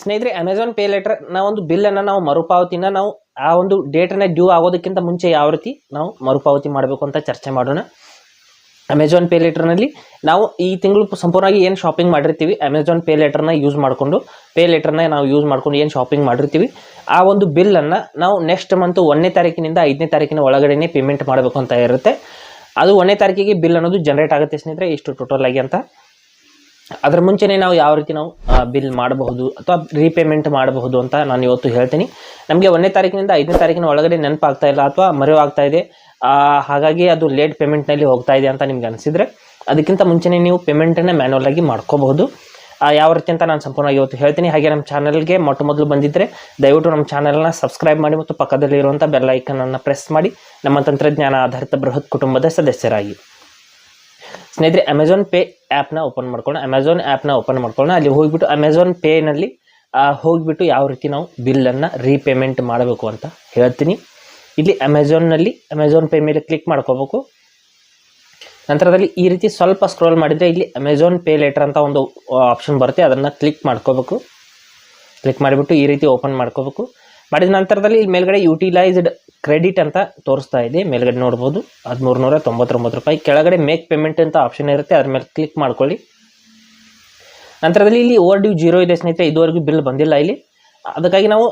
ಸ್ನೇಹಿತರೆ, Amazon pay letter ನಾವು ಒಂದು ಬಿಲ್ಲನ್ನು ನಾವು ಮರುಪಾವತಿನ ನಾವು ಆ ಒಂದು ಡೇಟನ್ನು ಡ್ಯೂ ಆಗೋದಕ್ಕಿಂತ ಮುಂಚೆ ಯಾವ ರೀತಿ ನಾವು ಮರುಪಾವತಿ ಮಾಡಬೇಕು ಅಂತ ಚರ್ಚೆ ಮಾಡೋಣ. ಅಮೆಝಾನ್ ಪೇ ಲೆಟರ್ನಲ್ಲಿ ನಾವು ಈ ತಿಂಗಳು ಸಂಪೂರ್ಣವಾಗಿ ಏನು ಶಾಪಿಂಗ್ ಮಾಡಿರ್ತೀವಿ, ಅಮೆಝಾನ್ ಪೇ ಲೆಟರ್ನ ಯೂಸ್ ಮಾಡಿಕೊಂಡು ಏನು ಶಾಪಿಂಗ್ ಮಾಡಿರ್ತೀವಿ ಆ ಒಂದು ಬಿಲ್ಲನ್ನು ನಾವು ನೆಕ್ಸ್ಟ್ ಮಂತ್ 1ನೇ ತಾರೀಕಿನಿಂದ 5ನೇ ತಾರೀಕಿನ ಒಳಗಡೆನೇ ಪೇಮೆಂಟ್ ಮಾಡಬೇಕು ಅಂತ ಇರುತ್ತೆ. ಅದು 1ನೇ ತಾರೀಕಿಗೆ ಬಿಲ್ ಅನ್ನೋದು ಜನರೇಟ್ ಆಗುತ್ತೆ ಸ್ನೇಹಿತರೆ, ಇಷ್ಟು ಟೋಟಲ್ ಆಗಿ ಅಂತ. ಅದರ ಮುಂಚೆನೇ ನಾವು ಯಾವ ರೀತಿ ನಾವು ಬಿಲ್ ಮಾಡಬಹುದು ಅಥವಾ ರೀಪೇಮೆಂಟ್ ಮಾಡಬಹುದು ಅಂತ ನಾನು ಇವತ್ತು ಹೇಳ್ತೀನಿ. ನಮಗೆ 1ನೇ ತಾರೀಕಿನಿಂದ 5ನೇ ತಾರೀಕಿನ ಒಳಗಡೆ ನೆನಪಾಗ್ತಾ ಇಲ್ಲ ಅಥವಾ ಮರೆವಾಗ್ತಾ ಇದೆ, ಹಾಗಾಗಿ ಅದು ಲೇಟ್ ಪೇಮೆಂಟ್ನಲ್ಲಿ ಹೋಗ್ತಾ ಇದೆ ಅಂತ ನಿಮ್ಗೆ ಅನಿಸಿದರೆ ಅದಕ್ಕಿಂತ ಮುಂಚೆನೇ ನೀವು ಪೇಮೆಂಟನ್ನು ಮ್ಯಾನ್ಯಲ್ ಆಗಿ ಮಾಡ್ಕೋಬಹುದು. ಯಾವ ರೀತಿ ಅಂತ ನಾನು ಸಂಪೂರ್ಣವಾಗಿ ಇವತ್ತು ಹೇಳ್ತೀನಿ. ಹಾಗೆ ನಮ್ಮ ಚಾನಲ್ಗೆ ಮೊದಲು ಬಂದಿದ್ದರೆ ದಯವಿಟ್ಟು ನಮ್ಮ ಚಾನಲ್ನ ಸಬ್ಸ್ಕ್ರೈಬ್ ಮಾಡಿ ಮತ್ತು ಪಕ್ಕದಲ್ಲಿರುವಂಥ ಬೆಲ್ ಐಕನನ್ನು ಪ್ರೆಸ್ ಮಾಡಿ ನಮ್ಮ ತಂತ್ರಜ್ಞಾನ ಆಧಾರಿತ ಬೃಹತ್ ಕುಟುಂಬದ ಸದಸ್ಯರಾಗಿ. ಸ್ನೇಹಿತರೆ, ಅಮೆಝಾನ್ ಪೇ ಆ್ಯಪ್ನ ಓಪನ್ ಮಾಡ್ಕೊಳ್ಳೋಣ. ಅಲ್ಲಿ ಹೋಗಿಬಿಟ್ಟು ಅಮೆಝಾನ್ ಪೇನಲ್ಲಿ ಹೋಗಿಬಿಟ್ಟು ಯಾವ ರೀತಿ ನಾವು ಬಿಲ್ಲನ್ನು ರೀಪೇಮೆಂಟ್ ಮಾಡಬೇಕು ಅಂತ ಹೇಳ್ತೀನಿ. ಇಲ್ಲಿ ಅಮೆಝಾನ್ ಪೇ ಮೇಲೆ ಕ್ಲಿಕ್ ಮಾಡ್ಕೋಬೇಕು. ನಂತರದಲ್ಲಿ ಈ ರೀತಿ ಸ್ವಲ್ಪ ಸ್ಕ್ರೋಲ್ ಮಾಡಿದರೆ ಇಲ್ಲಿ ಅಮೆಝಾನ್ ಪೇ ಲೆಟರ್ ಅಂತ ಒಂದು ಆಪ್ಷನ್ ಬರುತ್ತೆ, ಅದನ್ನು ಕ್ಲಿಕ್ ಮಾಡ್ಕೋಬೇಕು. ಕ್ಲಿಕ್ ಮಾಡಿಬಿಟ್ಟು ಈ ರೀತಿ ಓಪನ್ ಮಾಡ್ಕೋಬೇಕು. ಮಾಡಿದ ನಂತರದಲ್ಲಿ ಇಲ್ಲಿ ಮೇಲ್ಗಡೆ ಯುಟಿಲೈಸ್ಡ್ ಕ್ರೆಡಿಟ್ ಅಂತ ತೋರಿಸ್ತಾ ಇದೆ, ಮೇಲ್ಗಡೆ ನೋಡ್ಬೋದು 1399 ರೂಪಾಯಿ. ಕೆಳಗಡೆ ಮೇಕ್ ಪೇಮೆಂಟ್ ಅಂತ ಆಪ್ಷನ್ ಇರುತ್ತೆ, ಅದ್ರ ಮೇಲೆ ಕ್ಲಿಕ್ ಮಾಡ್ಕೊಳ್ಳಿ. ನಂತರದಲ್ಲಿ ಇಲ್ಲಿ ಓವರ್ ಡ್ಯೂ 0 ಇದೆ ಸ್ನೇಹಿತರೆ, ಇದುವರೆಗೂ ಬಿಲ್ ಬಂದಿಲ್ಲ ಇಲ್ಲಿ. ಅದಕ್ಕಾಗಿ ನಾವು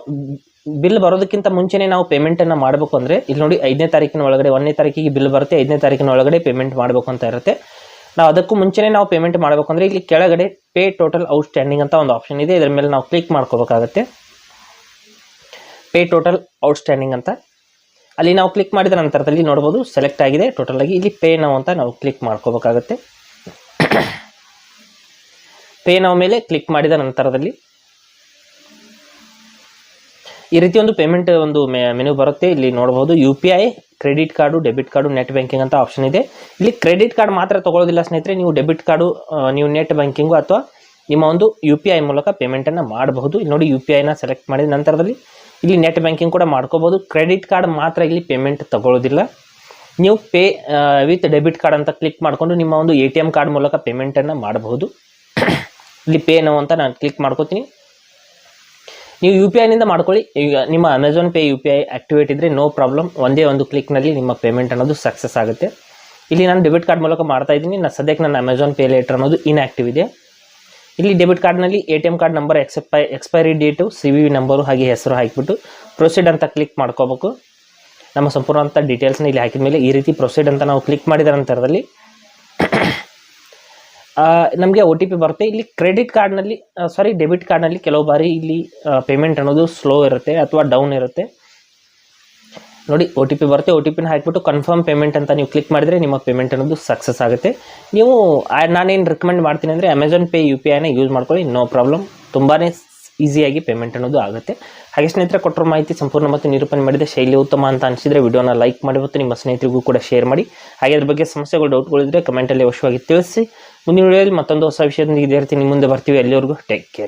ಬಿಲ್ ಬರೋದಕ್ಕಿಂತ ಮುಂಚೆನೇ ನಾವು ಪೇಮೆಂಟನ್ನು ಮಾಡಬೇಕು ಅಂದರೆ ಇಲ್ಲಿ ನೋಡಿ 5ನೇ ತಾರೀಕಿನ ಒಳಗಡೆ 1ನೇ ತಾರೀಕಿಗೆ ಬಿಲ್ ಬರುತ್ತೆ, 5ನೇ ತಾರೀಕಿನ ಒಳಗಡೆ ಪೇಮೆಂಟ್ ಮಾಡಬೇಕು ಅಂತ ಇರುತ್ತೆ. ನಾವು ಅದಕ್ಕೂ ಮುಂಚೆನೇ ನಾವು ಪೇಮೆಂಟ್ ಮಾಡಬೇಕು ಅಂದರೆ ಇಲ್ಲಿ ಕೆಳಗಡೆ ಪೇ ಟೋಟಲ್ ಔಟ್ಸ್ಟ್ಯಾಂಡಿಂಗ್ ಅಂತ ಒಂದು ಆಪ್ಷನ್ ಇದೆ, ಇದರ ಮೇಲೆ ನಾವು ಕ್ಲಿಕ್ ಮಾಡ್ಕೋಬೇಕಾಗತ್ತೆ. ಪೇ ಟೋಟಲ್ ಔಟ್ಸ್ಟ್ಯಾಂಡಿಂಗ್ ಅಂತ ಅಲ್ಲಿ ನಾವು ಕ್ಲಿಕ್ ಮಾಡಿದ ನಂತರದಲ್ಲಿ ನೋಡ್ಬೋದು ಸೆಲೆಕ್ಟ್ ಆಗಿದೆ ಟೋಟಲ್ ಆಗಿ. ಇಲ್ಲಿ ಪೇ ನೌ ಅಂತ ನಾವು ಕ್ಲಿಕ್ ಮಾಡ್ಕೋಬೇಕಾಗತ್ತೆ. ಪೇ ನೌ ಮೇಲೆ ಕ್ಲಿಕ್ ಮಾಡಿದ ನಂತರದಲ್ಲಿ ಈ ರೀತಿ ಒಂದು ಪೇಮೆಂಟ್ ಒಂದು ಮೆನು ಬರುತ್ತೆ. ಇಲ್ಲಿ ನೋಡಬಹುದು UPI, credit card, debit card, net banking ಅಂತ ಆಪ್ಷನ್ ಇದೆ. ಇಲ್ಲಿ ಕ್ರೆಡಿಟ್ ಕಾರ್ಡ್ ಮಾತ್ರ ತಗೊಳ್ಳೋದಿಲ್ಲ ಸ್ನೇಹಿತರೆ, ನೀವು ಡೆಬಿಟ್ ಕಾರ್ಡು, ನೀವು ನೆಟ್ ಬ್ಯಾಂಕಿಂಗು ಅಥವಾ ನಿಮ್ಮ ಒಂದು UPI ಮೂಲಕ ಪೇಮೆಂಟನ್ನು ಮಾಡಬಹುದು. ಇಲ್ಲಿ ನೋಡಿ UPIನ ಸೆಲೆಕ್ಟ್ ಮಾಡಿದ ನಂತರದಲ್ಲಿ ಇಲ್ಲಿ ನೆಟ್ ಬ್ಯಾಂಕಿಂಗ್ ಕೂಡ ಮಾಡ್ಕೋಬಹುದು. ಕ್ರೆಡಿಟ್ ಕಾರ್ಡ್ ಮಾತ್ರ ಇಲ್ಲಿ ಪೇಮೆಂಟ್ ತಗೊಳ್ಳೋದಿಲ್ಲ. ನೀವು ಪೇ ವಿತ್ ಡೆಬಿಟ್ ಕಾರ್ಡ್ ಅಂತ ಕ್ಲಿಕ್ ಮಾಡಿಕೊಂಡು ನಿಮ್ಮ ಒಂದು ATM ಕಾರ್ಡ್ ಮೂಲಕ ಪೇಮೆಂಟನ್ನು ಮಾಡಬಹುದು. ಇಲ್ಲಿ ಪೇ ನೌ ಅಂತ ನಾನು ಕ್ಲಿಕ್ ಮಾಡ್ಕೋತೀನಿ. ನೀವು UPIನಿಂದ ಮಾಡ್ಕೊಳ್ಳಿ. ಈಗ ನಿಮ್ಮ ಅಮೆಝಾನ್ ಪೇ UPI ಆಕ್ಟಿವೇಟ್ ಇದ್ದರೆ ನೋ ಪ್ರಾಬ್ಲಮ್, ಒಂದೇ ಒಂದು ಕ್ಲಿಕ್ನಲ್ಲಿ ನಿಮ್ಮ ಪೇಮೆಂಟ್ ಅನ್ನೋದು ಸಕ್ಸಸ್ ಆಗುತ್ತೆ. ಇಲ್ಲಿ ನಾನು ಡೆಬಿಟ್ ಕಾರ್ಡ್ ಮೂಲಕ ಮಾಡ್ತಾ ಇದ್ದೀನಿ. ಸದ್ಯಕ್ಕೆ ನನ್ನ ಅಮೆಝಾನ್ ಪೇ ಲೆಟರ್ ಅನ್ನೋದು ಇನ್ಆಕ್ಟಿವ್ ಇದೆ. ಇಲ್ಲಿ ಡೆಬಿಟ್ ಕಾರ್ಡ್ನಲ್ಲಿ ATM card number, expiry date, CVV number ಹಾಗೆ ಹೆಸರು ಹಾಕಿಬಿಟ್ಟು ಪ್ರೊಸೀಡ್ ಅಂತ ಕ್ಲಿಕ್ ಮಾಡ್ಕೋಬೇಕು. ನಮ್ಮ ಸಂಪೂರ್ಣವಂಥ ಡೀಟೇಲ್ಸ್ನ ಇಲ್ಲಿ ಹಾಕಿದ ಮೇಲೆ ಈ ರೀತಿ ಪ್ರೊಸೀಡ್ ಅಂತ ನಾವು ಕ್ಲಿಕ್ ಮಾಡಿದ ನಂತರದಲ್ಲಿ ನಮಗೆ OTP ಬರುತ್ತೆ. ಇಲ್ಲಿ ಡೆಬಿಟ್ ಕಾರ್ಡ್ನಲ್ಲಿ ಕೆಲವು ಬಾರಿ ಇಲ್ಲಿ ಪೇಮೆಂಟ್ ಅನ್ನೋದು ಸ್ಲೋ ಇರುತ್ತೆ ಅಥವಾ ಡೌನ್ ಇರುತ್ತೆ. ನೋಡಿ OTP ಬರುತ್ತೆ, OTPನ ಹಾಕಿಬಿಟ್ಟು ಕನ್ಫರ್ಮ್ ಪೇಮೆಂಟ್ ಅಂತ ನೀವು ಕ್ಲಿಕ್ ಮಾಡಿದರೆ ನಿಮ್ಮ ಪೇಮೆಂಟ್ ಅನ್ನೋದು ಸಕ್ಸಸ್ ಆಗುತ್ತೆ. ನೀವು ನಾನೇನು ರೆಕಮೆಂಡ್ ಮಾಡ್ತೀನಿ ಅಂದರೆ ಅಮೆಝಾನ್ ಪೇ UPIನ ಯೂಸ್ ಮಾಡ್ಕೊಳ್ಳಿ, ನೋ ಪ್ರಾಬ್ಲಮ್, ತುಂಬಾ ಈಸಿಯಾಗಿ ಪೇಮೆಂಟ್ ಅನ್ನೋದು ಆಗುತ್ತೆ. ಹಾಗೆ ಸ್ನೇಹಿತರೆ, ಕೊಟ್ಟರು ಮಾಹಿತಿ ಸಂಪೂರ್ಣ ಮತ್ತು ನಿರೂಪಣೆ ಮಾಡಿದ ಶೈಲಿ ಉತ್ತಮ ಅಂತ ಅನಿಸಿದರೆ ವಿಡಿಯೋನ ಲೈಕ್ ಮಾಡಿ ಮತ್ತು ನಿಮ್ಮ ಸ್ನೇಹಿತರಿಗೂ ಕೂಡ ಶೇರ್ ಮಾಡಿ. ಹಾಗೆ ಅದ್ರ ಬಗ್ಗೆ ಸಮಸ್ಯೆಗಳು, ಡೌಟ್ಗಳಿದ್ದರೆ ಕಮೆಂಟಲ್ಲಿ ಅವಶ್ಯವಾಗಿ ತಿಳಿಸಿ. ಮುಂದಿನ ವಿಡಿಯೋದಲ್ಲಿ ಮತ್ತೊಂದು ಹೊಸ ವಿಷಯದೊಂದಿಗೆ ಇದೇ ರೀತಿ ನಿಮ್ಮ ಮುಂದೆ ಬರ್ತೀವಿ. ಅಲ್ಲಿವರೆಗೂ ಟೇಕ್ ಕೇರ್.